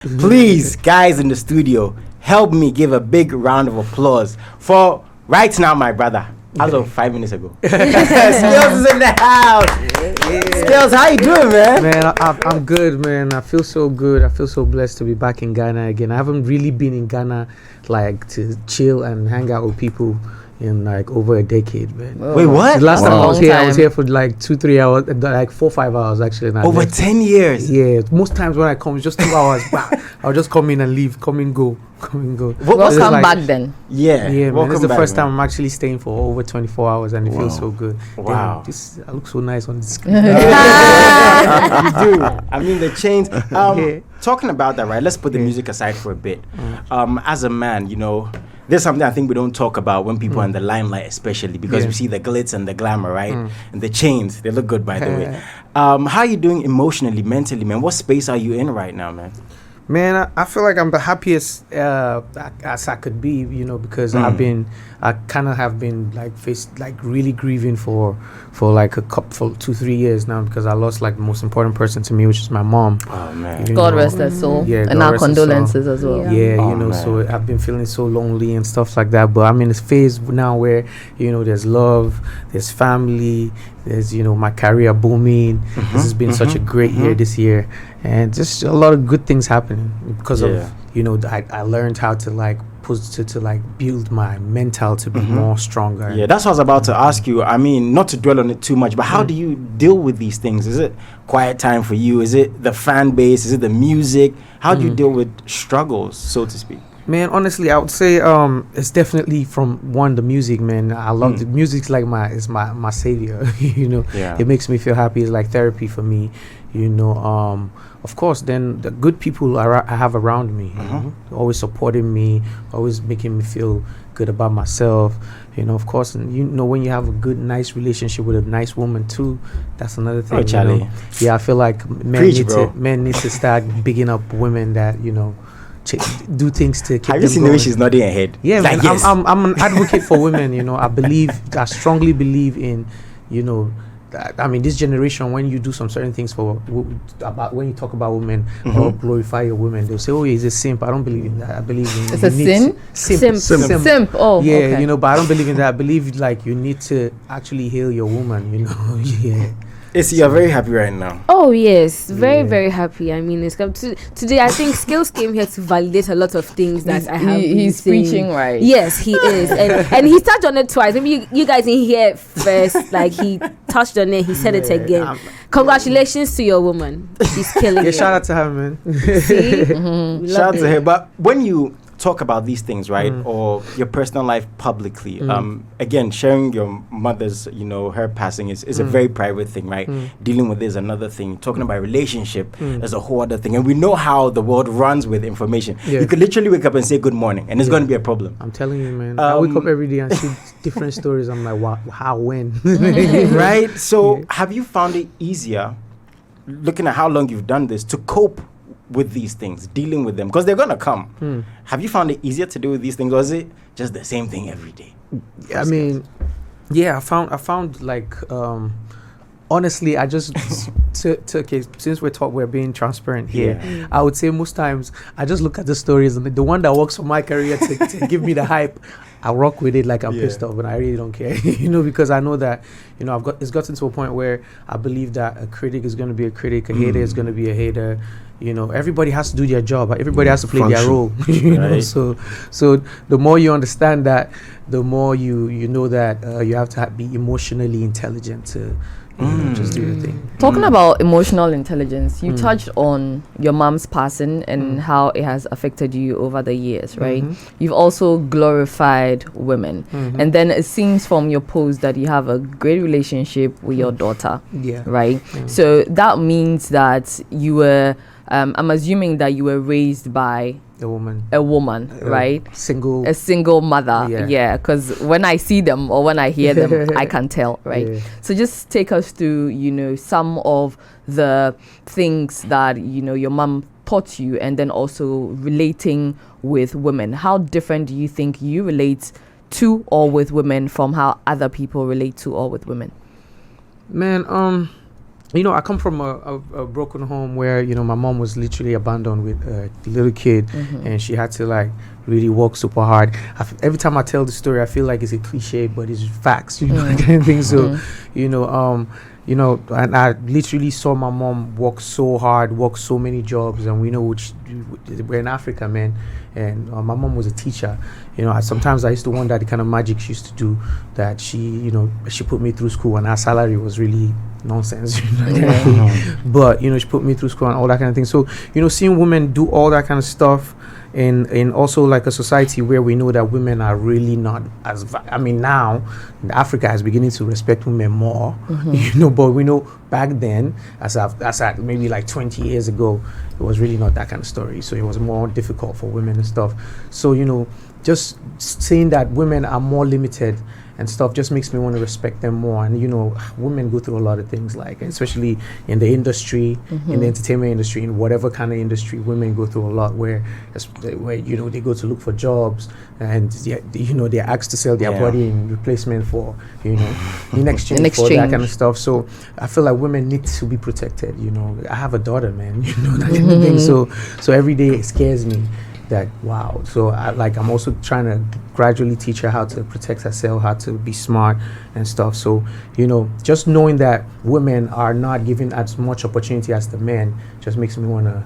Please, guys in the studio, help me give a big round of applause for right now, my brother. As of 5 minutes ago, Skales is in the house. Skales, how you doing, man? Man, I'm good, man. I feel so good. I feel so blessed to be back in Ghana again. I haven't really been in Ghana like to chill and hang out with people in like over a decade, man. Whoa. Wait, what? The last time I was here for like 2-3 hours, like 4-5 hours actually. Over 10 years. Yeah, most times when I come, it's just 2 hours back. I'll just come in and leave, come and go. Welcome like, back then. Yeah, man. This is the first time I'm actually staying for over 24 hours, and it feels so good. Wow, damn, I look so nice on the screen. You do. I mean, the chains. Talking about that, right? Let's put the music aside for a bit. As a man, you know, there's something I think we don't talk about when people are in the limelight, especially because we see the glitz and the glamour, right? And the chains, they look good, by the way. How are you doing emotionally, mentally, man? What space are you in right now, man? Man, I feel like I'm the happiest as I could be, you know, because I kind of have been like really grieving for like for 2-3 years now, because I lost like the most important person to me, which is my mom. Oh man, God rest her soul. Yeah, and our condolences as well. Yeah, you know, so I've been feeling so lonely and stuff like that. But I'm in this phase now where, you know, there's love, there's family, there's, you know, my career booming. This has been such a great year this year, and just a lot of good things happening because of, you know, I learned how to like to build my mental to be more stronger. Yeah, that's what I was about to ask you. I mean, not to dwell on it too much, but how do you deal with these things? Is it quiet time for you? Is it the fan base? Is it the music? How do you deal with struggles, so to speak? Man, honestly, I would say it's definitely from the music, man. I love the music's like my savior. You know, it makes me feel happy. It's like therapy for me. You know, of course, then the good people I have around me, you know, always supporting me, always making me feel good about myself. You know, of course, and you know, when you have a good, nice relationship with a nice woman too, that's another thing. Oh, Charlie. You know? Yeah, I feel like men need to start bigging up women that, you know, do things to keep them going. Have you seen the way she's nodding her head? Yeah, like, man, yes. I'm an advocate for women. You know, I strongly believe in, you know, I mean, this generation, when you do some certain things when you talk about women or glorify your women, they'll say, "Oh, he's a simp." I don't believe in that. I believe in it's a sin. Simp. Oh, yeah, okay. You know, but I don't believe in that. I believe like you need to actually heal your woman. You know, yeah. You're very happy right now. Oh yes, very happy. I mean, it's come to today. I think Skales came here to validate a lot of things that I have. He's preaching, right? Yes, he is, and he touched on it twice. Maybe you guys didn't hear it first. Like he touched on it, he said it again. Congratulations to your woman. She's killing it. Shout out to her, man. See, Shout out to her. But when you talk about these things, right, or your personal life publicly, again, sharing your mother's, you know, her passing is a very private thing, right? Dealing with this is another thing. Talking about relationship is a whole other thing, and we know how the world runs with information. You could literally wake up and say good morning, and it's going to be a problem. I'm telling you, man. I wake up every day and see different stories. I'm like, wow, how, when? Right? So have you found it easier, looking at how long you've done this, to cope with these things, dealing with them, because they're gonna come? Have you found it easier to deal with these things, or is it just the same thing every day? I mean, yeah, I found like honestly, I just okay, since we're being transparent here, I would say most times I just look at the stories, and the one that works for my career to give me the hype, I rock with it like I'm pissed off, but I really don't care. You know, because I know that, you know, it's gotten to a point where I believe that a critic is going to be a critic, a hater is going to be a hater. You know, everybody has to do their job. Everybody has to play their role. You know, so the more you understand that, the more you know that you have to be emotionally intelligent to just do your thing. Talking about emotional intelligence, you touched on your mom's passing and how it has affected you over the years, right? You've also glorified women, and then it seems from your post that you have a great relationship with your daughter, right? So that means that you were I'm assuming that you were raised by a woman, right? A single mother, because when I see them or when I hear them, I can tell, right? So just take us through, you know, some of the things that, you know, your mom taught you, and then also relating with women. How different do you think you relate to or with women from how other people relate to or with women? Man, I come from a broken home where, my mom was literally abandoned with a little kid, and she had to like really work super hard. Every time I tell the story, I feel like it's a cliche, but it's facts, that kind of thing. So, and I literally saw my mom work so hard, work so many jobs, and we're in Africa, man. And my mom was a teacher. Sometimes I used to wonder the kind of magic she used to do, that she put me through school, and her salary was really nonsense. But she put me through school and all that kind of thing. So seeing women do all that kind of stuff, and also like a society where we know that women are really not as now Africa is beginning to respect women more, but we know back then, as maybe like 20 years ago, it was really not that kind of story. So it was more difficult for women and stuff. So just saying that women are more limited and stuff just makes me want to respect them more. And women go through a lot of things, like especially in the industry, in the entertainment industry, in whatever kind of industry, women go through a lot where they go to look for jobs, and they're asked to sell their body in replacement for in exchange for that kind of stuff. So I feel like women need to be protected. I have a daughter, man. That kind of thing. So every day it scares me. That wow. So I'm also trying to gradually teach her how to protect herself, how to be smart and stuff. So just knowing that women are not given as much opportunity as the men just makes me want to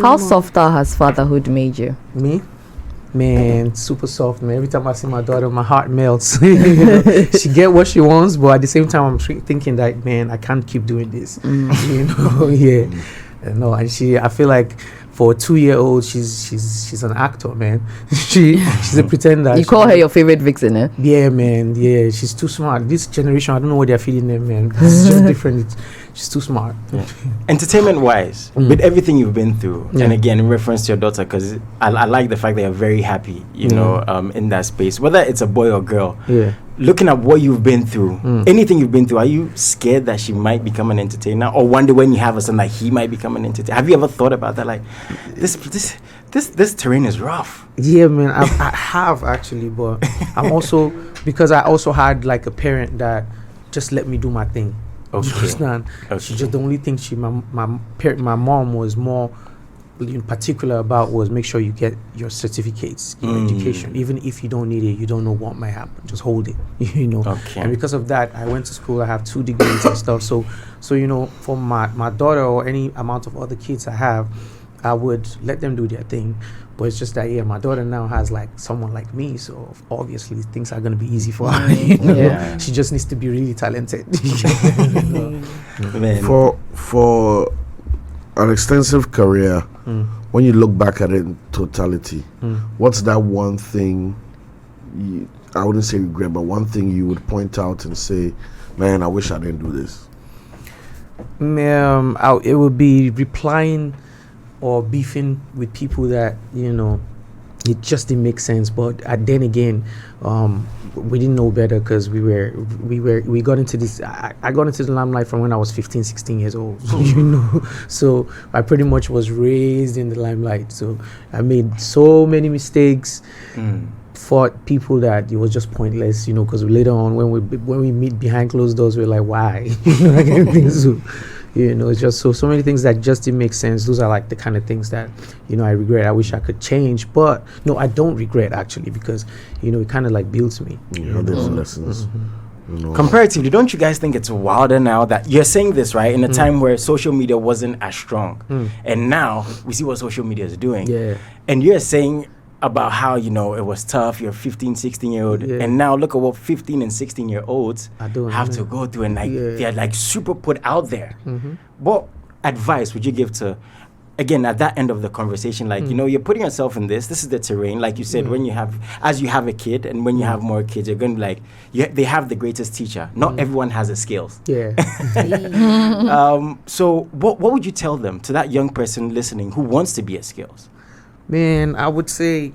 How softer has fatherhood made you? Me, man, super soft, man. Every time I see my daughter, my heart melts. She get what she wants, but at the same time I'm thinking that, man, I can't keep doing this. Yeah. No, and I feel like for a 2-year-old, she's an actor, man. She's a pretender. You call her your favorite vixen, eh? Yeah, man. Yeah, she's too smart. This generation, I don't know what they're feeding them, man. It's just different. She's too smart. Yeah. Entertainment-wise, with everything you've been through, and again, in reference to your daughter, because I like the fact that you're very happy, in that space, whether it's a boy or girl. Yeah. Looking at what you've been through, anything you've been through, are you scared that she might become an entertainer, or wonder when you have a son that he might become an entertainer? Have you ever thought about that? Like, this terrain is rough. Yeah, man, I have actually, but I'm also, because I also had like a parent that just let me do my thing. Okay. You understand? Okay. She just, the only thing my mom was more in particular about was make sure you get your certificates, your education. Even if you don't need it, you don't know what might happen, just hold it. Okay. And because of that, I went to school. I have 2 degrees and stuff. So for my daughter or any amount of other kids I have, I would let them do their thing. But it's just that my daughter now has like someone like me, so obviously things are gonna be easy for her. Yeah. She just needs to be really talented. Man. For an extensive career, when you look back at it in totality, what's that one thing I wouldn't say regret, but one thing you would point out and say, man, I wish I didn't do this? It would be replying or beefing with people that it just didn't make sense. But then again, we didn't know better, because we got into this. I got into the limelight from when I was 15, 16 years old. So I pretty much was raised in the limelight. So I made so many mistakes. Fought people that it was just pointless, because later on when we meet behind closed doors, we're like, why? That kind of thing. So, it's just so many things that just didn't make sense. Those are like the kind of things that I regret. I wish I could change, but no, I don't regret actually, because it kind of like builds me. There's lessons. Comparatively, don't you guys think it's wilder now that you're saying this, right, in a time where social media wasn't as strong, and now we see what social media is doing, and you're saying about how it was tough, you're 15, 16-year-old, and now look at what 15 and 16-year-olds have to go through, and they're like super put out there. What advice would you give to, again, at that end of the conversation, like you're putting yourself in this is the terrain, like you said, when you have a kid, and when you have more kids, you're going to be like, they have the greatest teacher. Not everyone has the skills. So what would you tell them, to that young person listening who wants to be a Skales? Man, I would say,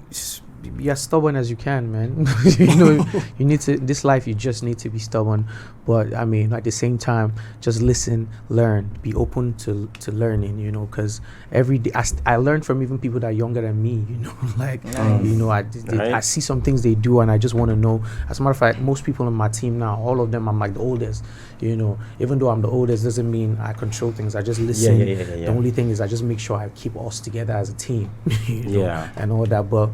be as stubborn as you can, man. You know, you need to, this life, you just need to be stubborn. But I mean, at the same time, just listen, learn, be open to learning, you know, because every day I learn from even people that are younger than me, you know, like, you know, I see some things they do and I just want to know. As a matter of fact, most people on my team now, all of them, I'm like the oldest, you know, even though I'm the oldest, doesn't mean I control things. I just listen. The only thing is I just make sure I keep us together as a team, you know, and all that. But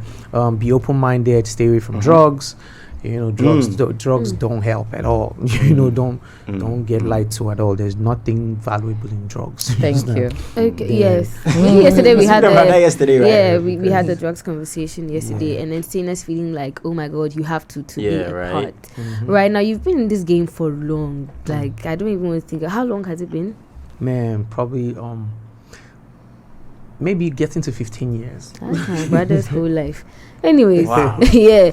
be open-minded, stay away from drugs. You know, drugs don't help at all. You know, don't get lied to at all. There's nothing valuable in drugs. Thank you. Okay, yes. Yesterday we had we had the Crazy. drugs conversation yesterday, and then seeing us feeling like, oh my God, you have to be a part. Mm-hmm. Right now, you've been in this game for long. Like, I don't even want to think. How long has it been? Man, probably maybe getting to 15 years. That's my brother's whole life. Anyways, Wow. yeah.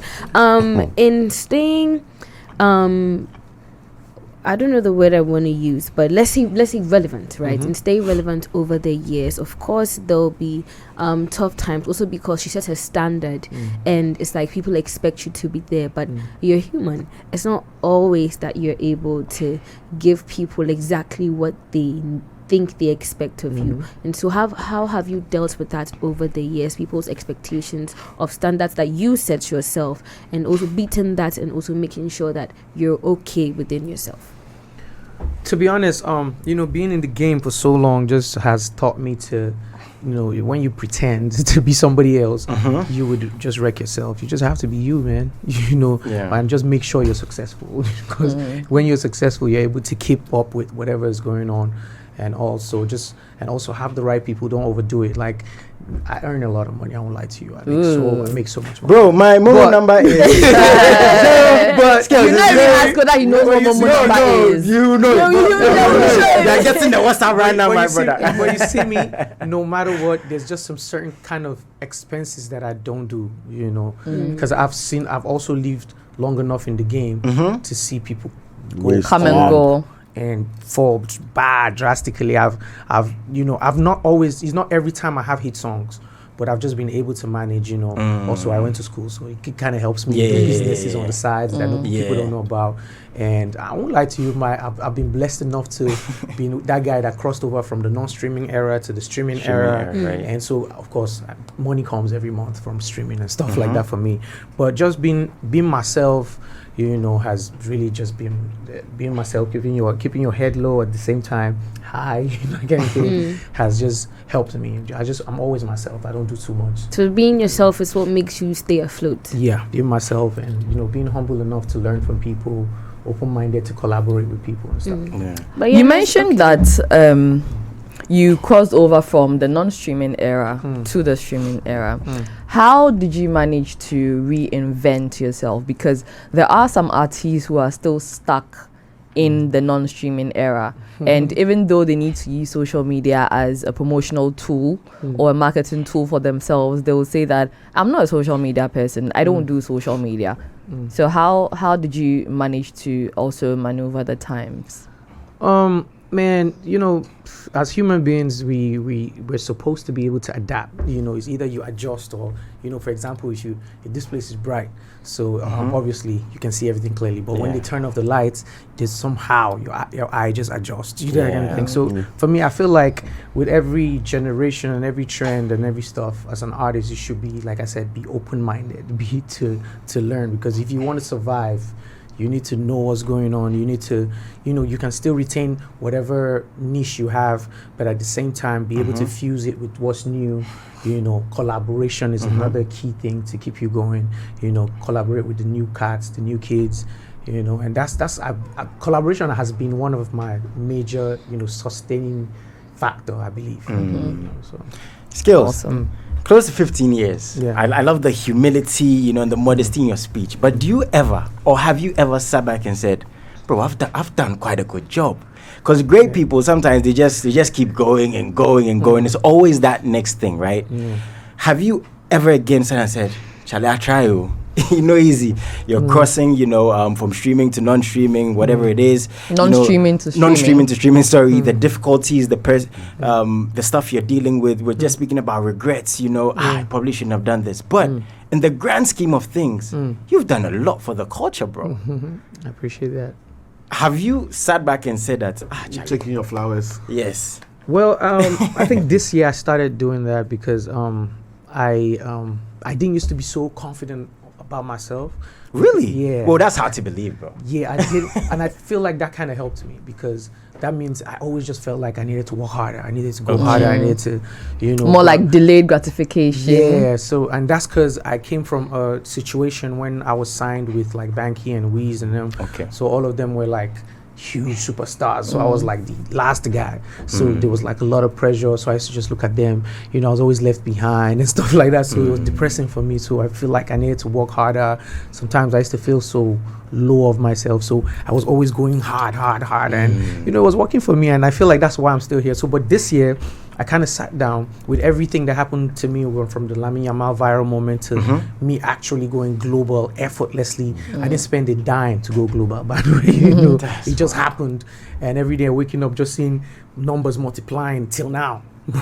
In staying, I don't know the word I want to use, but let's say relevant, right? And stay relevant over the years. Of course, there'll be tough times, also because she sets a standard, and it's like people expect you to be there, but you're human. It's not always that you're able to give people exactly what they think they expect of you. And so how have you dealt with that over the years, people's expectations of standards that you set yourself, and also beating that and also making sure that you're okay within yourself? To be honest, you know, being in the game for so long just has taught me to, you know, when you pretend to be somebody else, you would just wreck yourself. You just have to be you, man. You know, and just make sure you're successful, because when you're successful, you're able to keep up with whatever is going on. And also have the right people. Don't overdo it. Like, I earn a lot of money. I won't lie to you. I make so much money. Bro, my mobile number is. But Skales, you know, ask whether he knows what mobile number is. You know. They're getting the WhatsApp right now, my brother. When you see me, no matter what, there's just some certain kind of expenses that I don't do. You know, because I've also lived long enough in the game to see people Come and go. And fall bad drastically. I've not always, it's not every time I have hit songs, but I've just been able to manage, you know. Also, I went to school, so it kind of helps me do businesses on the sides that people don't know about. And I won't lie to you, I've been blessed enough to be that guy that crossed over from the non-streaming era to the streaming era. And so, of course, money comes every month from streaming and stuff like that for me. But just being myself, you know, has really just been being myself, keeping your head low at the same time high, you know, kind of thing, has just helped me. I'm always myself. I don't do too much. So being yourself is what makes you stay afloat. Yeah, being myself, and you know, being humble enough to learn from people, open-minded to collaborate with people and stuff. But you mentioned that you crossed over from the non-streaming era to the streaming era. How did you manage to reinvent yourself? Because there are some artists who are still stuck in the non-streaming era. And even though they need to use social media as a promotional tool or a marketing tool for themselves, they will say that I'm not a social media person. I don't do social media. So how did you manage to also maneuver the times? Man, you know, as human beings, we're supposed to be able to adapt. You know, it's either you adjust or, you know, for example, if this place is bright, so obviously you can see everything clearly. But when they turn off the lights, there's somehow your eye just adjusts. You know that kind of thing. So for me, I feel like with every generation and every trend and every stuff, as an artist, you should be, like I said, be open-minded, be to learn. Because if you want to survive, you need to know what's going on. You need to, you know, you can still retain whatever niche you have, but at the same time be able to fuse it with what's new. You know, collaboration is another key thing to keep you going. You know, collaborate with the new cats, the new kids. You know, and that's collaboration has been one of my major, you know, sustaining factor, I believe. You know, so. Skales. Awesome. Close to 15 years. Yeah. I love the humility, you know, and the modesty in your speech. But do you ever, or have you ever sat back and said, bro, I've done quite a good job? Because great people, sometimes they just keep going and going and going. It's always that next thing, right? Have you ever again sat and said, shall I try you? You know, easy. You're crossing, you know, from streaming to non-streaming, whatever it is. Non-streaming to streaming. Non-streaming to streaming. Sorry, the difficulties, the stuff you're dealing with. We're just speaking about regrets. You know, I probably shouldn't have done this. But in the grand scheme of things, you've done a lot for the culture, bro. I appreciate that. Have you sat back and said that, You're taking your flowers. yes. Well, I think this year I started doing that because I didn't used to be so confident about myself. Really? Yeah. Well, that's hard to believe, bro. Yeah, I did, and I feel like that kind of helped me because that means I always just felt like I needed to work harder. I needed to go harder. I needed to, more like delayed gratification. Yeah. So, and that's because I came from a situation when I was signed with like Banky and Weez and them. Okay. So all of them were like huge superstars. So I was like the last guy. So there was like a lot of pressure. So I used to just look at them. I was always left behind and stuff like that. So it was depressing for me. So I feel like I needed to work harder. Sometimes I used to feel so low of myself. So I was always going hard. And, it was working for me. And I feel like that's why I'm still here. So, but this year, I kind of sat down with everything that happened to me from the Lamine Yamal viral moment to me actually going global effortlessly. I didn't spend a dime to go global, by the way. It just happened. And every day waking up, just seeing numbers multiplying till now.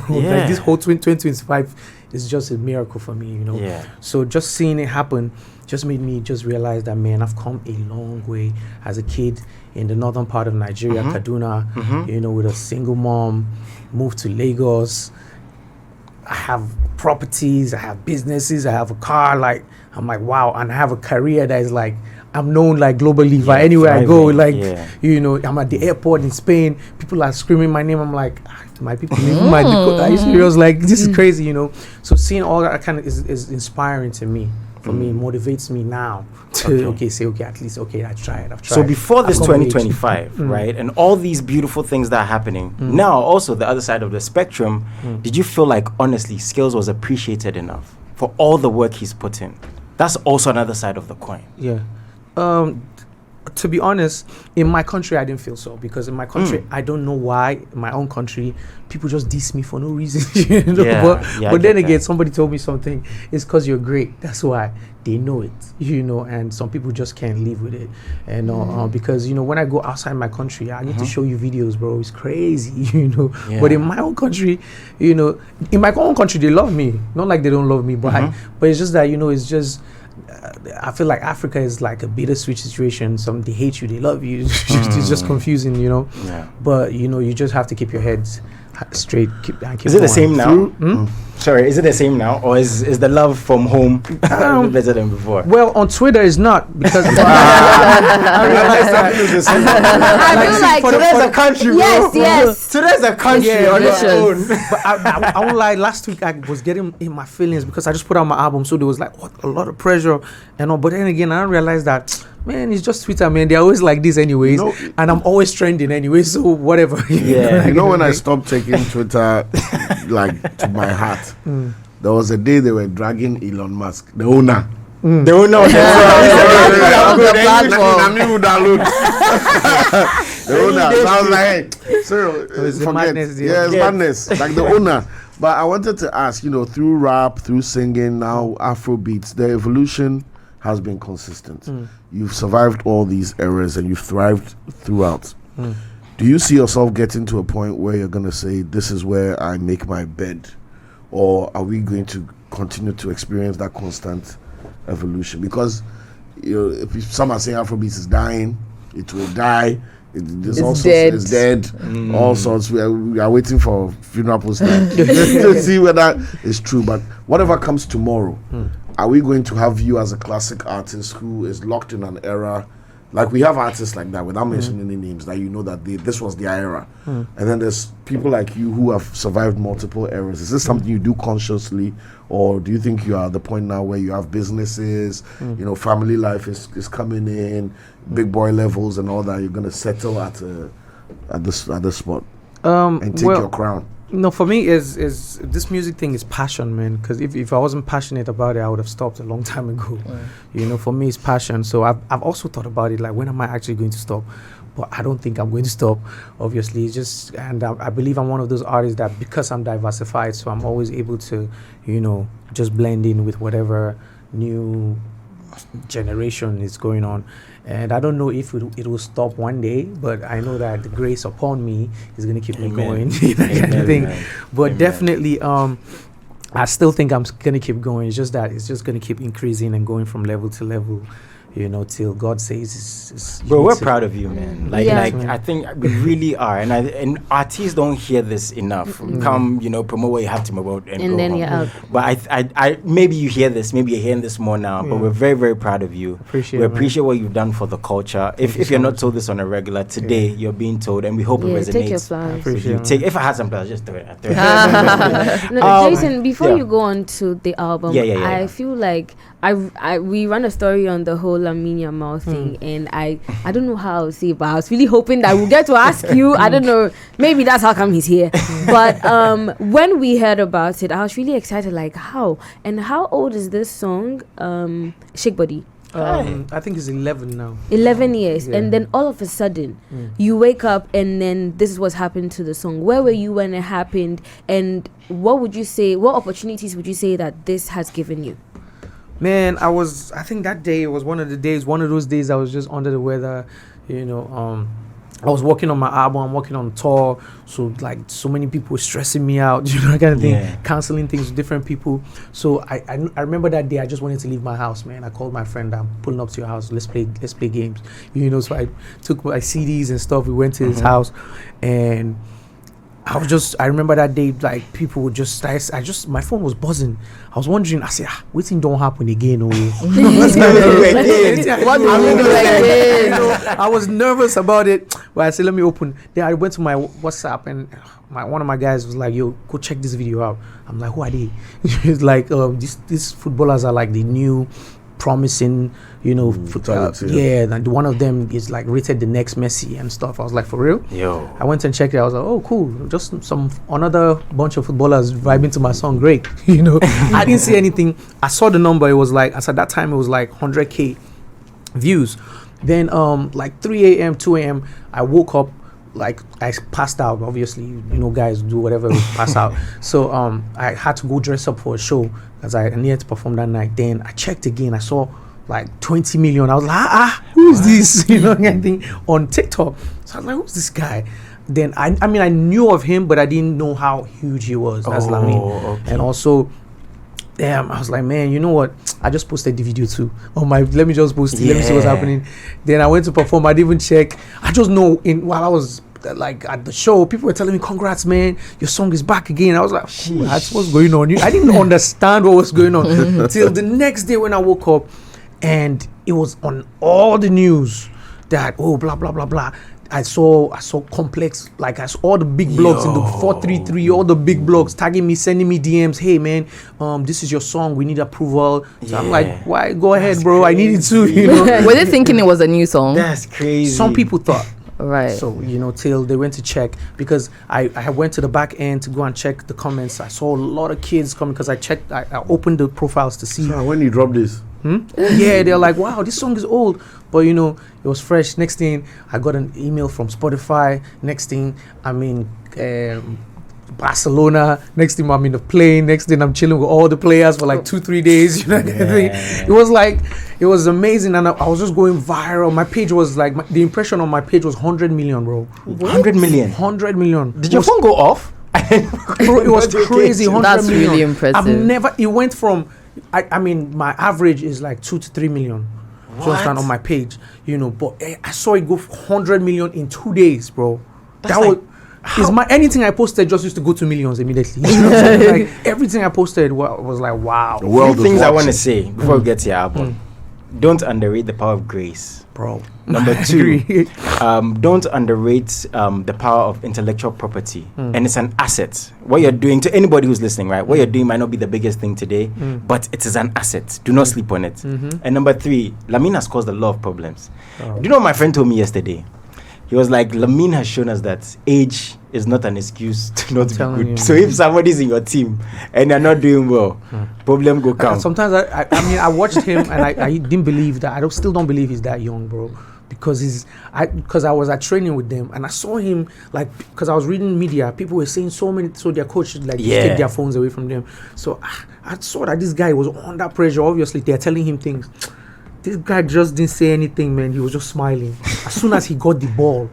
Yeah. Like this whole 2025 is just a miracle for me, Yeah. So just seeing it happen just made me just realize that, man, I've come a long way as a kid in the northern part of Nigeria, Kaduna, with a single mom, moved to Lagos. I have properties, I have businesses, I have a car. Like, I'm like, wow. And I have a career that is like, I'm known like globally. Like anywhere I go, like, I'm at the airport in Spain, people are screaming my name. I'm like, my people leaving my Dakota. Are you serious? Like, this is crazy, So seeing all that kind of is inspiring to me. For me, it motivates me now to at least I've tried. So before this 2025, right, and all these beautiful things that are happening, now also the other side of the spectrum, did you feel like honestly Skales was appreciated enough for all the work he's put in? That's also another side of the coin. Yeah. To be honest, in my country, I didn't feel so because in my country, I don't know why. In my own country, people just diss me for no reason. But then again, somebody told me something. It's because you're great. That's why they know it. And some people just can't live with it. And because when I go outside my country, I need to show you videos, bro. It's crazy. But in my own country, in my own country, they love me. Not like they don't love me, but but it's just that it's just. I feel like Africa is like a bittersweet situation. Some they hate you, they love you. It's just confusing, Yeah. But you just have to keep your heads straight. Keep is it the same now? Sorry, is it the same now, or is the love from home better than before? Well, on Twitter it's not because I feel like today's a country, bro. Yes. Today's a country on its own. But I won't lie. Last week I was getting in my feelings because I just put out my album, so there was like a lot of pressure and all. But then again, I realized that. Man, it's just Twitter, man. They're always like this anyways. And I'm always trending anyway, so whatever. Yeah. When I stopped taking Twitter like to my heart, there was a day they were dragging Elon Musk, the owner. The owner of the platform. The owner. So I was like, hey, Cyril, forget. Madness, It's madness. Like the owner. But I wanted to ask, through rap, through singing, now Afrobeats, the evolution has been consistent. You've survived all these eras and you've thrived throughout. Do you see yourself getting to a point where you're going to say, this is where I make my bed? Or are we going to continue to experience that constant evolution? Because if some are saying Afrobeats is dying, it will die. It's dead. All sorts. We are waiting for funeral poster to see whether it's true. But whatever comes tomorrow, are we going to have you as a classic artist who is locked in an era? Like we have artists like that without mentioning any names that that this was their era. And then there's people like you who have survived multiple eras. Is this something you do consciously, or do you think you are at the point now where you have businesses, family life is coming in, big boy levels and all that, you're going to settle at this spot and take your crown? No, for me is this music thing is passion, man. Because if I wasn't passionate about it, I would have stopped a long time ago. For me, it's passion. So I've also thought about it, like when am I actually going to stop? But I don't think I'm going to stop. Obviously, I believe I'm one of those artists that because I'm diversified, so I'm always able to, just blend in with whatever new generation is going on. And I don't know if it will stop one day, but I know that the grace upon me is going to keep me going. That kind of thing. But definitely, I still think I'm gonna keep going. It's just that it's just gonna keep increasing and going from level to level, till God says it's Bro, we're proud of you, man. Like, Yeah. I think we really are, and artists don't hear this enough. Come, promote what you have to promote, and go then home. you're out. But I maybe you hear this, maybe you're hearing this more now. But we're very, very proud of you. Appreciate we it, man. appreciate what you've done for the culture. If you you're so not much. told this on a regular, today you're being told, and we hope it Yeah, resonates. take your with flowers. Appreciate you. it, man. If I had some flowers, just throw it. I'd throw it. No, Jason, before yeah. you go on to the album, Yeah. I feel like we ran a story on the whole Lamine Yamal thing, and I don't know how to say it, but I was really hoping that we'll get to ask you. I don't know, maybe that's how come he's here. But when we heard about it, I was really excited. Like, how old is this song? Shake Body. I think it's 11 now. 11 years, Yeah. and then all of a sudden you wake up and then this is what's happened to the song. Where were you when it happened, and what opportunities would you say that this has given you? Man, I think that day was one of those days I was just under the weather, I was working on my album, I'm working on tour, so like so many people were stressing me out, that kind of thing, Yeah. canceling things with different people. So I remember that day I just wanted to leave my house, man. I called my friend, I'm pulling up to your house, let's play games, so I took my CDs and stuff, we went to his house, and I remember that day, like, people would just, my phone was buzzing. I was wondering, I said, waiting don't happen again. What do you do again? I was nervous about it, but I said, let me open. Then I went to my WhatsApp, and one of my guys was like, yo, go check this video out. I'm like, who are they? It's like, these footballers are like the new promising, talent, and one of them is like rated the next Messi and stuff. I was like, for real? Yo. I went and checked it. I was like, oh, cool. Just another bunch of footballers vibing to my song. Great. I didn't see anything. I saw the number. It was like, at that time, it was like 100K views. Then, like 3 a.m., 2 a.m., I woke up, like, I passed out. Obviously, guys do whatever, pass out. So, I had to go dress up for a show because I needed to perform that night. Then I checked again. I saw like 20 million. I was like, who is this? Anything on TikTok. So I was like, who's this guy? Then I mean, I knew of him, but I didn't know how huge he was. That's Lamine. Okay. And also, damn, I was like, man, you know what? I just posted the video too. Let me just post it. Let me see what's happening. Then I went to perform. I didn't even check. I just know while I was like at the show, people were telling me, congrats, man, your song is back again. I was like, that's what's going on. I didn't understand what was going on till the next day when I woke up, and it was on all the news that blah blah blah blah. I saw Complex, like I saw all the big blogs in the 433, all the big blogs tagging me, sending me DMs. Hey man, this is your song. We need approval. So I'm like, why? Go ahead, bro. Crazy. I needed to. Were they thinking it was a new song? That's crazy. Some people thought. Right. So, till they went to check, because I went to the back end to go and check the comments. I saw a lot of kids coming because I opened the profiles to see. So when you drop this, Yeah, they're like, wow, this song is old, but it was fresh. Next thing, I got an email from Spotify. Next thing, I'm in Barcelona. Next thing, I'm in the plane. Next thing, I'm chilling with all the players for like 2-3 days. It was amazing, and I was just going viral. My page was like, the impression on my page was 100 million, bro. 100 million. 100 million. Did your phone go off? Bro, it was crazy. 100 That's million. really impressive. It went from, I mean, my average is like 2 to 3 million. So What? on my page, but I saw it go 100 million in 2 days, bro. That's That like- was anything I posted just used to go to millions immediately. You know what I'm saying? Like everything I posted was like, wow, the world Three is things I watching. want to say before we get to your album. Don't underrate the power of grace. bro. Number I 2, agree. don't underrate the power of intellectual property. And it's an asset. What you're doing, to anybody who's listening, right? What you're doing might not be the biggest thing today, but it is an asset. Do not sleep on it. And number 3, Lamine has caused a lot of problems. Oh. Do you know what my friend told me yesterday? He was like, Lamine has shown us that age is not an excuse to not be telling good. you. So if somebody's in your team and they're not doing well, problem go come. Sometimes I mean, I watched him and I didn't believe that. Still don't believe he's that young, bro. Because I was at training with them and I saw him, like, because I was reading media, people were saying so their coaches like just take their phones away from them. So I saw that this guy was under pressure. Obviously, they're telling him things. This guy just didn't say anything, man. He was just smiling. As soon as he got the ball,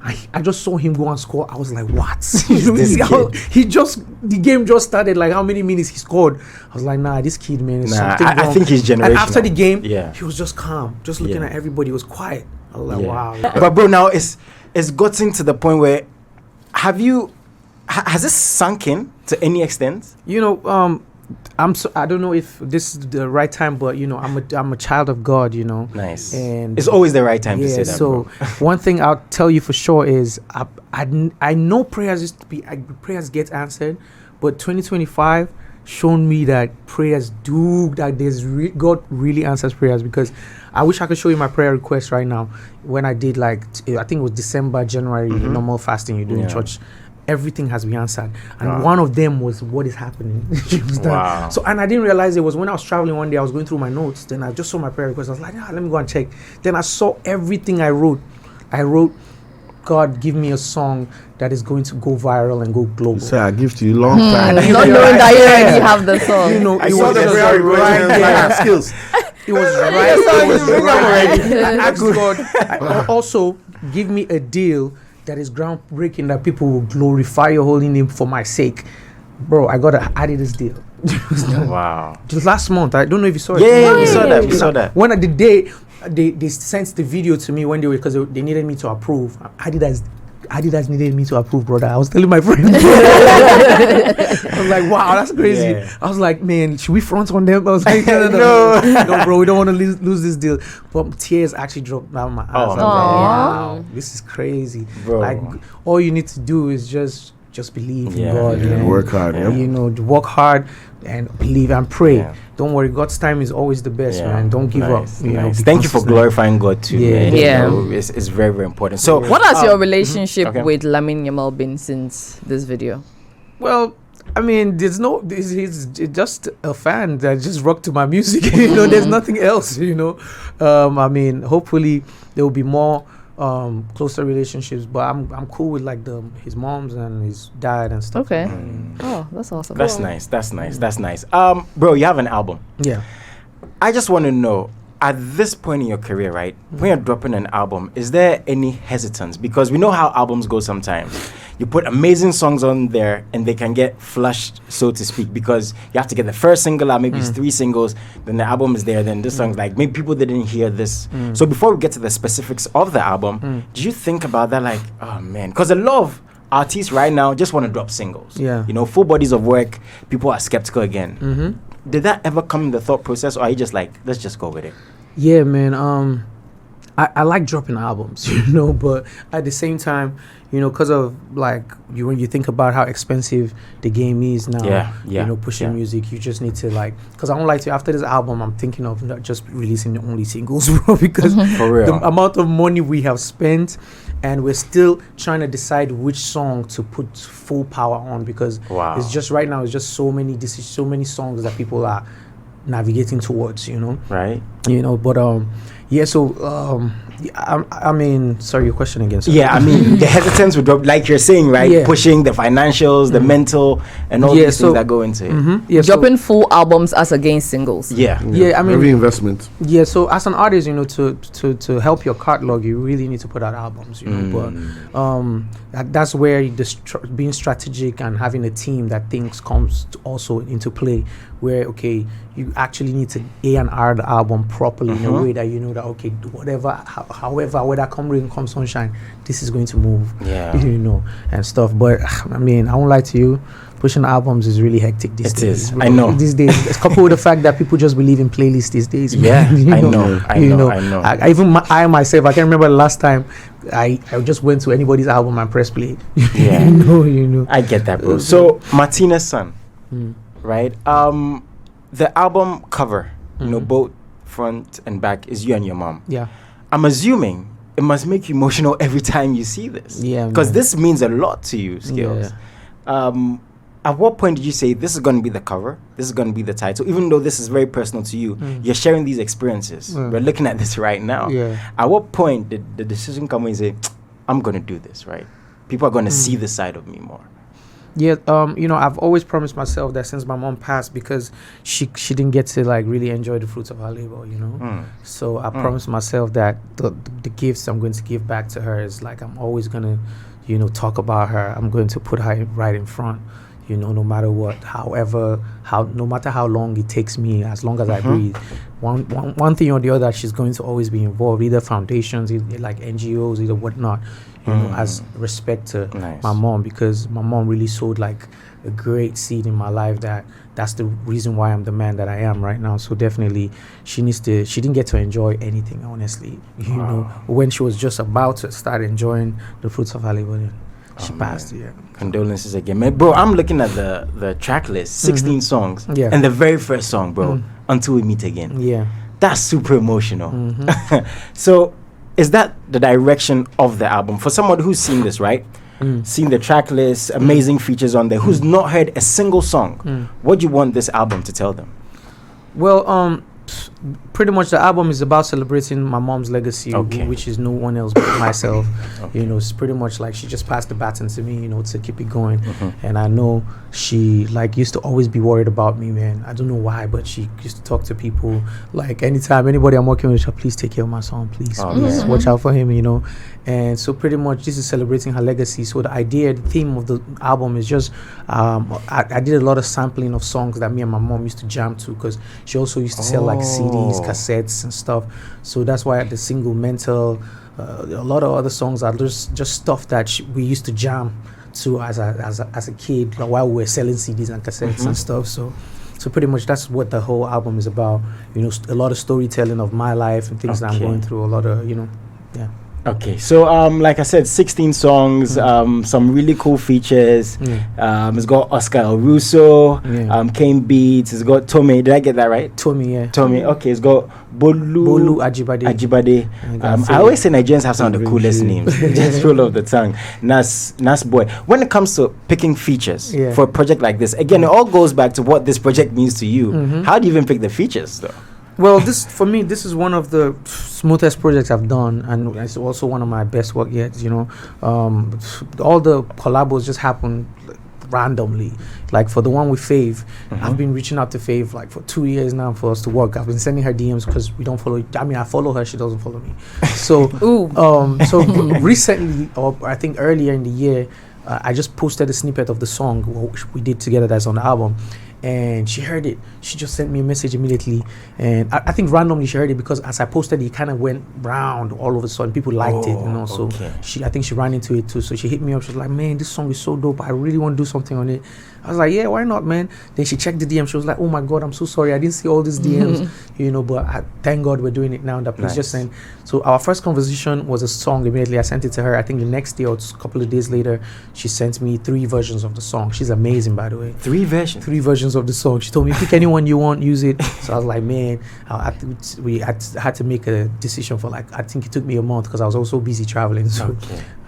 I just saw him go and score. I was like, what? This kid. The game just started. Like, how many minutes he scored? I was like, nah, this kid, man, is something wrong. I think he's generational. And after the game, yeah, he was just calm, just looking at everybody. He was quiet. I was like, wow. But bro, now it's gotten to the point where has this sunk in to any extent? I don't know if this is the right time, but I'm a child of God, Nice. And it's always the right time to say that. So one thing I'll tell you for sure is I know prayers get answered, but 2025 shown me that prayers God really answers prayers, because I wish I could show you my prayer request right now. When I did I think it was December, January, normal fasting you do in church. Everything has been answered, and one of them was what is happening. Wow. So, and I didn't realize it was when I was traveling one day. I was going through my notes. Then I just saw my prayer request. I was like, let me go and check. Then I saw everything I wrote. I wrote, God, give me a song that is going to go viral and go global. So I give to you long time. Not knowing that you already have the song. I saw the prayer right there. Skills. It was right. I asked God, also give me a deal that is groundbreaking, that people will glorify your holy name for my sake. Bro, I got to add this deal. Wow. Just last month. I don't know if you saw it. Yeah, we saw that. When the day they sent the video to me when because they needed me to approve. Adidas needed me to approve, brother. I was telling my friend. I was like, wow, that's crazy. Yeah. I was like, man, should we front on them? I was like, no, bro, we don't want to lose this deal. But tears actually dropped down my eyes. I was like, wow, this is crazy. Bro. Like, all you need to do is just believe in God. And work hard. Work hard and believe and pray. Yeah. Don't worry, God's time is always the best, man. Don't give up. Nice. Thank you for glorifying God too. Yeah. Man. Yeah. It's very, very important. So, what has your relationship okay. with Lamine Yamal been since this video? Well, I mean, he's just a fan that just rocked to my music. There's nothing else. I mean, hopefully there will be more closer relationships, but I'm cool with his moms and his dad and stuff. Okay. Oh, that's awesome. That's nice. That's nice. Bro, you have an album. Yeah. I just want to know, at this point in your career, right, when you're dropping an album, is there any hesitance? Because we know how albums go sometimes. You put amazing songs on there and they can get flushed, so to speak, because you have to get the first single out, maybe it's 3 singles, then the album is there, then this song's like, maybe people didn't hear this. So before we get to the specifics of the album, do you think about that, like, oh man, because a lot of artists right now just want to drop singles. Yeah. Full bodies of work, people are skeptical again. Did that ever come in the thought process, or are you just like, let's just go with it? Yeah, man. I like dropping albums, but at the same time, because of when you think about how expensive the game is now, pushing music, you just need to because I don't like to, after this album, I'm thinking of not just releasing the only singles, bro, because For real. the amount of money we have spent, and we're still trying to decide which song to put full power on, because it's just right now, it's just so many songs that people are navigating towards, Right. But so I mean, sorry, your question again. Sorry. Yeah, I mean, the hesitance would drop, like you're saying, right? Yeah. Pushing the financials, the mental, and all these things that go into it. Yeah, Dropping full albums as against singles. Yeah. I mean, every investment. Yeah, so as an artist, to help your catalog, you really need to put out albums, but that's where being strategic and having a team that thinks comes also into play, where you actually need to A&R the album properly in a way that that however whether come rain come sunshine, this is going to move, and stuff. But I mean, I won't lie to you, pushing albums is really hectic these days. I know. These days, it's coupled with the fact that people just believe in playlists these days. Yeah, man. I know. I myself, I can remember the last time I just went to anybody's album and press play. Yeah. I get that, bro. So Martina's Son, right? The album cover, both front and back, is you and your mom. Yeah. I'm assuming it must make you emotional every time you see this. Yeah. Because this means a lot to you, Skales. Yeah. At what point did you say, this is going to be the cover, this is going to be the title? Even though this is very personal to you, you're sharing these experiences. We're looking at this right now. Yeah. At what point did the decision come when you say, I'm going to do this, right? People are going to see this side of me more. Yeah, I've always promised myself that since my mom passed, because she didn't get to like really enjoy the fruits of her labor, So I promised myself that the gifts I'm going to give back to her is like I'm always gonna, talk about her. I'm going to put her right in front, no matter what, no matter how long it takes me, as long as I breathe. One thing or the other, she's going to always be involved, either foundations, either like NGOs, either whatnot. As respect to my mom, because my mom really sowed like a great seed in my life that's the reason why I'm the man that I am right now. So definitely she didn't get to enjoy anything, honestly, when she was just about to start enjoying the fruits of her labor. She passed. Yeah. Condolences again, man. Bro, I'm looking at the track list, 16 songs. Yeah. And the very first song, bro, Until We Meet Again. Yeah. That's super emotional. So is that the direction of the album? For someone who's seen this, right? Seen the track list, amazing features on there, who's not heard a single song, what do you want this album to tell them? Well, pretty much the album is about celebrating my mom's legacy, which is no one else but myself. It's pretty much like she just passed the baton to me, to keep it going. And I know she like used to always be worried about me, man. I don't know why, but she used to talk to people like anytime anybody I'm working with, please take care of my son, please watch out for him, And so pretty much this is celebrating her legacy. So the theme of the album is just I did a lot of sampling of songs that me and my mom used to jam to, because she also used to sell like CDs, cassettes and stuff. So that's why the single Mental, a lot of other songs are just stuff that we used to jam to as a kid, while we were selling CDs and cassettes and stuff. So pretty much that's what the whole album is about. A lot of storytelling of my life and things that I'm going through. A lot of yeah. Okay, so like I said, 16 songs, some really cool features. It's got Oscar El Russo, Kane Beats. It's got Tommy. Did I get that right? Tommy, yeah. Tommy. Okay, it's got Bolu Ajibade. I always say Nigerians have some of the coolest names. Just roll off the tongue. Nas boy. When it comes to picking features for a project like this, again, it all goes back to what this project means to you. How do you even pick the features, though? Well, for me, this is one of the smoothest projects I've done, and it's also one of my best work yet. All the collabos just happen randomly. Like for the one with Fave, I've been reaching out to Fave like for 2 years now for us to work. I've been sending her DMs because we don't follow. I mean, I follow her, she doesn't follow me. So, recently, or I think earlier in the year, I just posted a snippet of the song we did together that's on the album. And she heard it. She just sent me a message immediately, and I think randomly she heard it because as I posted it kind of went round all of a sudden. People liked it, So I think she ran into it too. So she hit me up. She was like, "Man, this song is so dope. I really want to do something on it." I was like, "Yeah, why not, man?" Then she checked the DM. She was like, "Oh my God, I'm so sorry. I didn't see all these DMs, But thank God we're doing it now." That please just send. So our first conversation was a song. Immediately I sent it to her. I think the next day or a couple of days later, she sent me 3 versions of the song. She's amazing, by the way. 3 versions. 3 versions of the song. She told me, pick anyone you want, use it. So I was like, man, we had to make a decision for like, I think it took me a month because I was also busy traveling. So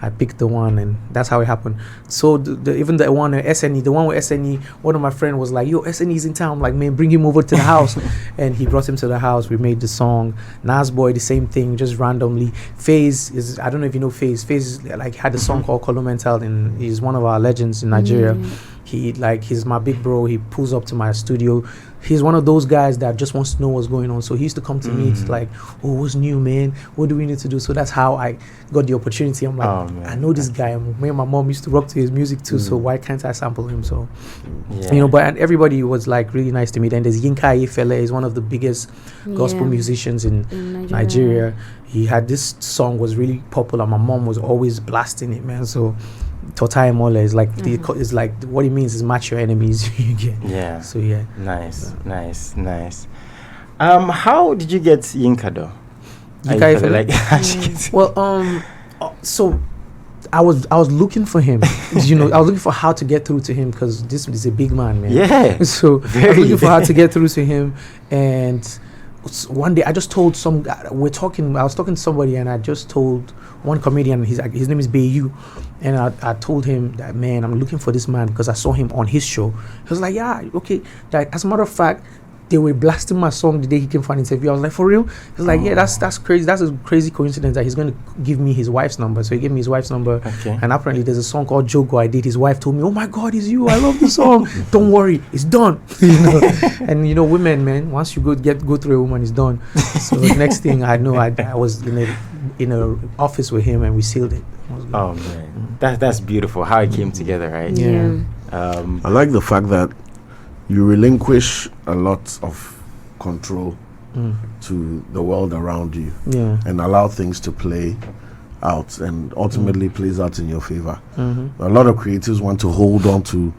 I picked the one, and that's how it happened. So even the one with SNE, one of my friends was like, yo, SNE's in town. I'm like, man, bring him over to the house. And he brought him to the house. We made the song. Nas Boy, the same thing, just randomly. FaZe is, I don't know if you know FaZe. FaZe like had a song called Columental, and he's one of our legends in Nigeria. He's my big bro. He pulls up to my studio. He's one of those guys that just wants to know what's going on. So he used to come to me. It's like, oh, what's new, man? What do we need to do? So that's how I got the opportunity. I'm like, I know this guy. Me and my mom used to rock to his music too. So why can't I sample him? So, but everybody was like really nice to me. Then there's Yinka Ayefele. He's one of the biggest gospel musicians in Nigeria. He had this song was really popular. My mom was always blasting it, man. So Totai Mole is like is like what it means is match your enemies. Yeah. So yeah. Nice. How did you get Yinka though? So I was looking for him. I was looking for how to get through to him because this is a big man, man. Yeah. So I was looking for how to get through to him, and one day I just told some guy, I was talking to somebody, and I just told one comedian, his name is Bayu, and I told him that, man, I'm looking for this man because I saw him on his show. He was like, yeah, okay. Like, as a matter of fact, they were blasting my song the day he came for an interview. I was like, for real? He's like, yeah, that's crazy. That's a crazy coincidence that he's going to give me his wife's number. So he gave me his wife's number. Okay. And apparently there's a song called Jogo I did. His wife told me, oh my God, it's you. I love the song. Don't worry, it's done. And women, man, once you go through a woman, it's done. So the next thing I know, I was in a office with him and we sealed it. Oh man, that's beautiful how it came together, right? Yeah. I like the fact that you relinquish a lot of control to the world around you, and allow things to play out, and ultimately plays out in your favor. A lot of creatives want to hold on to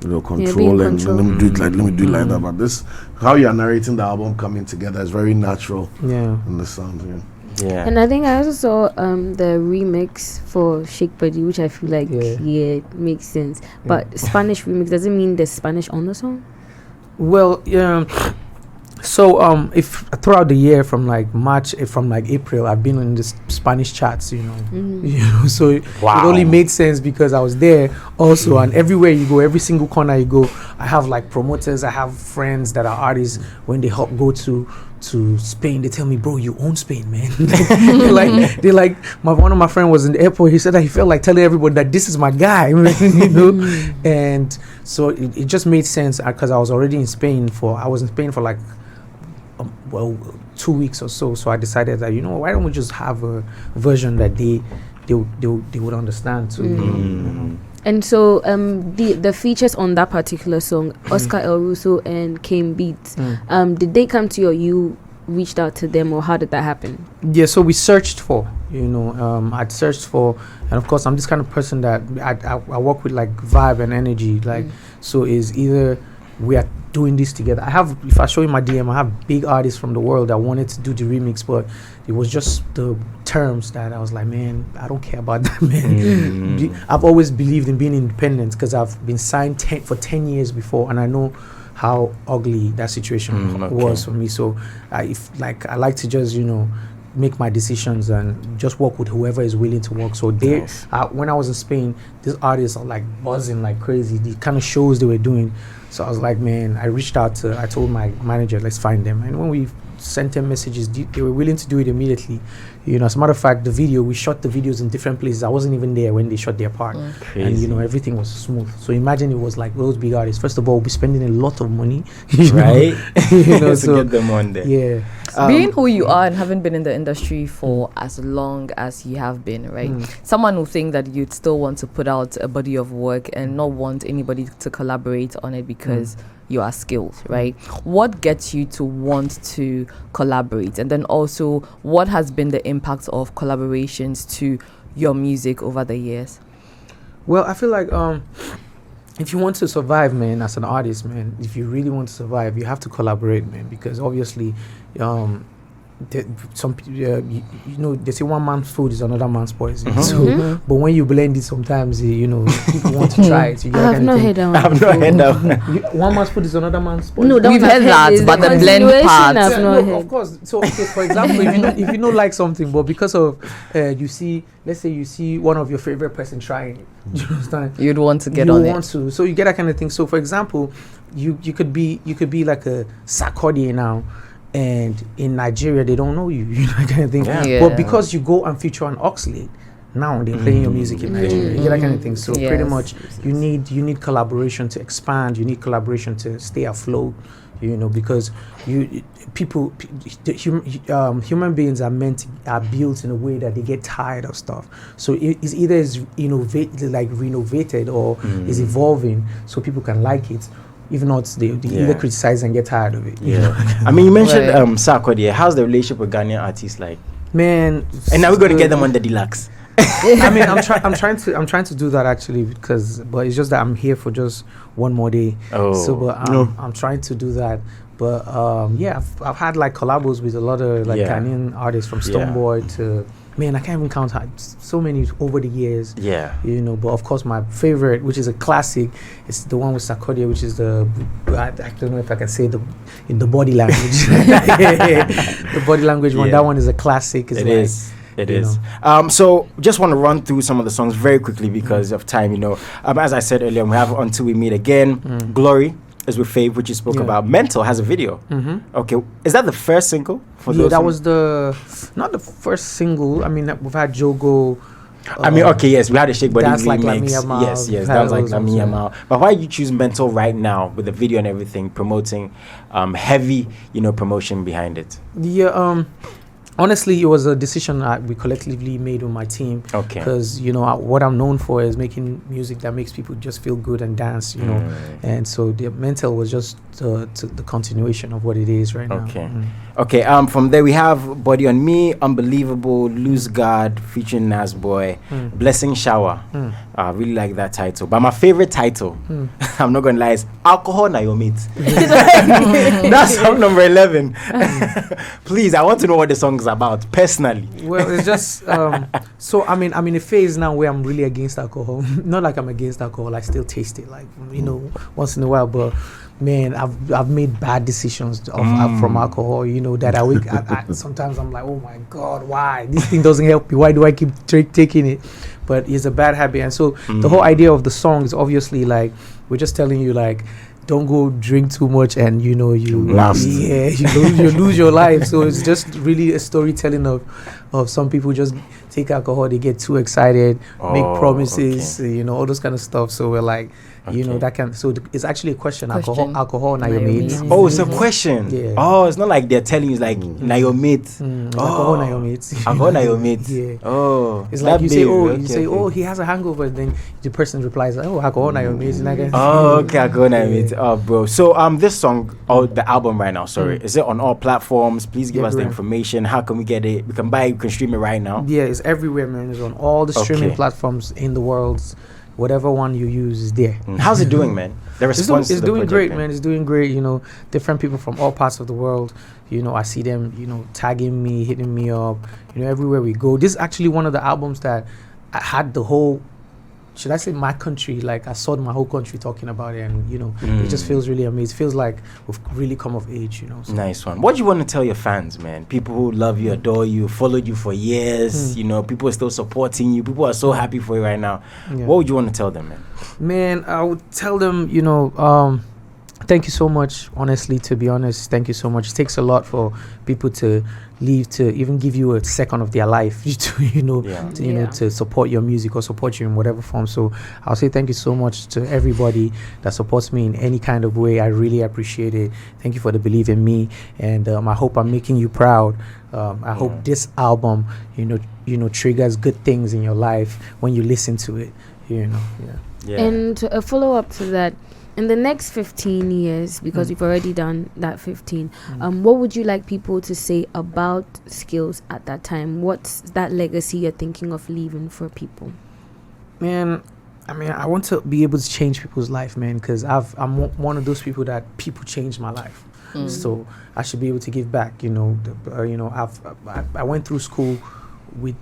control and let me do it like that. But this, how you are narrating the album coming together, is very natural. In the sound. Yeah. And I think I also saw the remix for Shake Body, which I feel like it makes sense. But Spanish remix doesn't mean there's Spanish on the song. Well, yeah. So if throughout the year from like March, from like April, I've been in the Spanish charts, so it only made sense because I was there also. And everywhere you go, every single corner you go, I have like promoters, I have friends that are artists. When they go to Spain, they tell me, bro, you own Spain, man. they're like one of my friends was in the airport. He said that he felt like telling everybody that this is my guy, and so it just made sense because I was already in Spain I was in Spain for like 2 weeks or so. So I decided that why don't we just have a version that they would understand too. And so the features on that particular song, Oscar El Russo and Kane Beats, did they come to you or you reached out to them, or how did that happen? Yeah, so we searched for, I'd searched for, and of course I'm this kind of person that I work with like vibe and energy, like so is either we are doing this together. If I show you my DM, I have big artists from the world that wanted to do the remix, but it was just the terms that I was like, man, I don't care about that, man. I've always believed in being independent because I've been signed for 10 years before, and I know how ugly that situation was for me. So I like to just make my decisions and just work with whoever is willing to work. So when I was in Spain, these artists are like buzzing like crazy, the kind of shows they were doing. So I was like, man, I told my manager, let's find them. And when we sent them messages, they were willing to do it immediately. As a matter of fact, we shot the videos in different places. I wasn't even there when they shot their part. Crazy. And everything was smooth. So imagine it was like those big artists. First of all, we'll be spending a lot of money, right? To so get them on there. Yeah. Being who you are and having been in the industry for as long as you have been, right? Someone will think that you'd still want to put out a body of work and not want anybody to collaborate on it because you are Skales, right? What gets you to want to collaborate? And then also, what has been the impact of collaborations to your music over the years? Well, I feel like if you want to survive, man, as an artist, man, if you really want to survive, you have to collaborate, man, because obviously some people, they say one man's food is another man's poison. So, but when you blend it, sometimes people want to try it. I have not heard that one. I have not heard that one. One man's food is another man's poison. No, we've heard that, but the blend part. Of course. So, for example, if you don't like something, but because of let's say you see one of your favorite person trying it, you understand? You'd want to get on it. So you get that kind of thing. So, for example, you could be like a Sarkodie now. And in Nigeria, they don't know you, that kind of thing. Yeah. But because you go and feature on Oxlade, now they're playing your music in Nigeria. You get that kind of thing. So pretty much, you need collaboration to expand. You need collaboration to stay afloat. Because human beings are built in a way that they get tired of stuff. So it's either renovated or is evolving, so people can like it. If not, they either criticize and get tired of it. Yeah. I mean, you mentioned Sarkodie. How's the relationship with Ghanaian artists like? Man. And now we're going to get them on the deluxe. I mean, I'm trying to do that actually but it's just that I'm here for just one more day. So, I'm trying to do that. But I've had like collabos with a lot of like Ghanaian artists from Stonebwoy to. Man, I can't even count so many over the years. Yeah. But of course my favorite, which is a classic, is the one with Sarkodie, which is I don't know if I can say in the body language. The body language one. That one is a classic. It is. So just want to run through some of the songs very quickly because of time, As I said earlier, we have Until We Meet Again, Glory, is with Fave, which you spoke Yeah. about. Mental has a video. Okay, is that the first single for Yeah, those? that was not the first single. I mean, we've had Jogo. I mean, okay, yes, we had a Shake Body Dance Like remix. Lamia Mal. Yes, We've had Dance Like those ones, Lamia yeah. Mal. But why you choose Mental right now with the video and everything, promoting heavy, promotion behind it? Yeah, honestly, it was a decision that we collectively made with my team. Okay. Because, what I'm known for is making music that makes people just feel good and dance, And so the Mental was just the continuation of what it is right now. Okay. Okay, from there we have Body on Me, Unbelievable, Lose God, featuring Nas Boy, Blessing Shower. I really like that title. But my favorite title, I'm not going to lie, is Alcohol Na Your Mate. That's song number 11. Please, I want to know what the song is about, personally. Well, it's just so I'm in a phase now where I'm really against alcohol. Not like I'm against alcohol, I still taste it, like once in a while. But man, I've made bad decisions from alcohol. That I wake. Sometimes I'm like, oh my God, why this thing doesn't help me? Why do I keep taking it? But it's a bad habit, and so the whole idea of the song is obviously like we're just telling you like, don't go drink too much and you lose your life. So it's just really a storytelling of some people just take alcohol, they get too excited, make promises, all those kind of stuff. So we're like, that can. So it's actually a question. Alcohol, na your mate. Oh, it's a question. Yeah. Oh, it's not like they're telling you it's like na your mate. Alcohol, na your mate. Alcohol na your mate. Yeah. Oh, it's like you say, okay. He has a hangover. Then the person replies, oh, alcohol na your mate. Okay, alcohol na your mate. Oh, bro. So this song, the album right now. Sorry, is it on all platforms? Please give us the information. How can we get it? We can buy it. We can stream it right now. Yeah, it's everywhere, man. It's on all the streaming platforms in the world. Whatever one you use is there. How's it doing, man? The response it's to the doing project, great, man. It's doing great. Different people from all parts of the world. I see them, tagging me, hitting me up. Everywhere we go. This is actually one of the albums that I had the whole. Should I say my country? Like I saw my whole country talking about it, and it just feels really amazing. It feels like we've really come of age, So. Nice one. What do you want to tell your fans, man? People who love you, adore you, followed you for years. People are still supporting you. People are so happy for you right now. Yeah. What would you want to tell them, man? Man, I would tell them, thank you so much. Honestly, to be honest, thank you so much. It takes a lot for people to leave to even give you a second of their life to support your music or support you in whatever form. So I'll say thank you so much to everybody that supports me in any kind of way. I really appreciate it. Thank you for the belief in me, and I hope I'm making you proud. I hope this album triggers good things in your life when you listen to it. And a follow up to that. In the next 15 years, because we've already done that 15, what would you like people to say about Skales at that time? What's that legacy you're thinking of leaving for people? Man, I mean, I want to be able to change people's life, man, because I'm one of those people that people changed my life. So I should be able to give back. I went through school with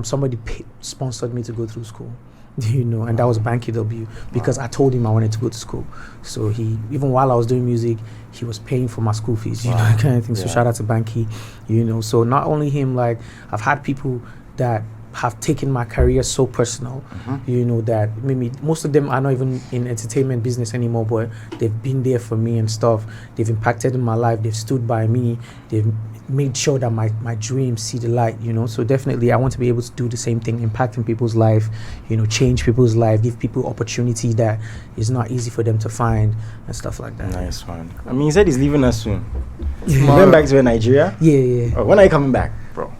somebody sponsored me to go through school. And that was Banky W because I told him I wanted to go to school. So he, even while I was doing music, he was paying for my school fees, that kind of thing. So shout out to Banky, So not only him, like I've had people that have taken my career so personal, that maybe most of them are not even in entertainment business anymore, but they've been there for me and stuff. They've impacted in my life. They've stood by me. They've made sure that my dreams see the light, So definitely I want to be able to do the same thing, impacting people's life, change people's life, give people opportunity that is not easy for them to find and stuff like that. Nice one. I mean, he said he's leaving us soon. He's going back to Nigeria? Yeah. Oh, when are you coming back, bro?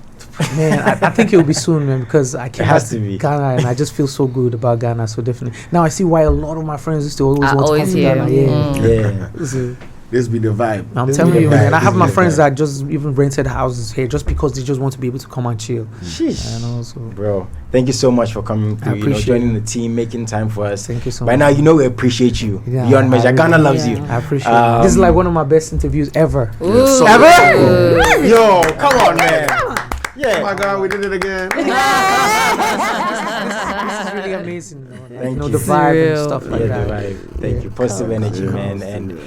Man, I think it will be soon, man, because I came back to Ghana and I just feel so good about Ghana. So definitely. Now I see why a lot of my friends used to always want to come to Ghana. Yeah. So, this be the vibe. I'm telling you, man. I have my friends that just even rented houses here just because they just want to be able to come and chill. Sheesh. Bro, thank you so much for coming through, joining the team, making time for us. Thank you so much. Right now, we appreciate you. Beyond measure. Ghana loves you. I appreciate it. This is like one of my best interviews ever. Ever? Yo, come on, man. Yeah. Oh my God, we did it again. This is really amazing. Thank you. The vibe and stuff like that. The vibe. Thank you. Positive energy, man. And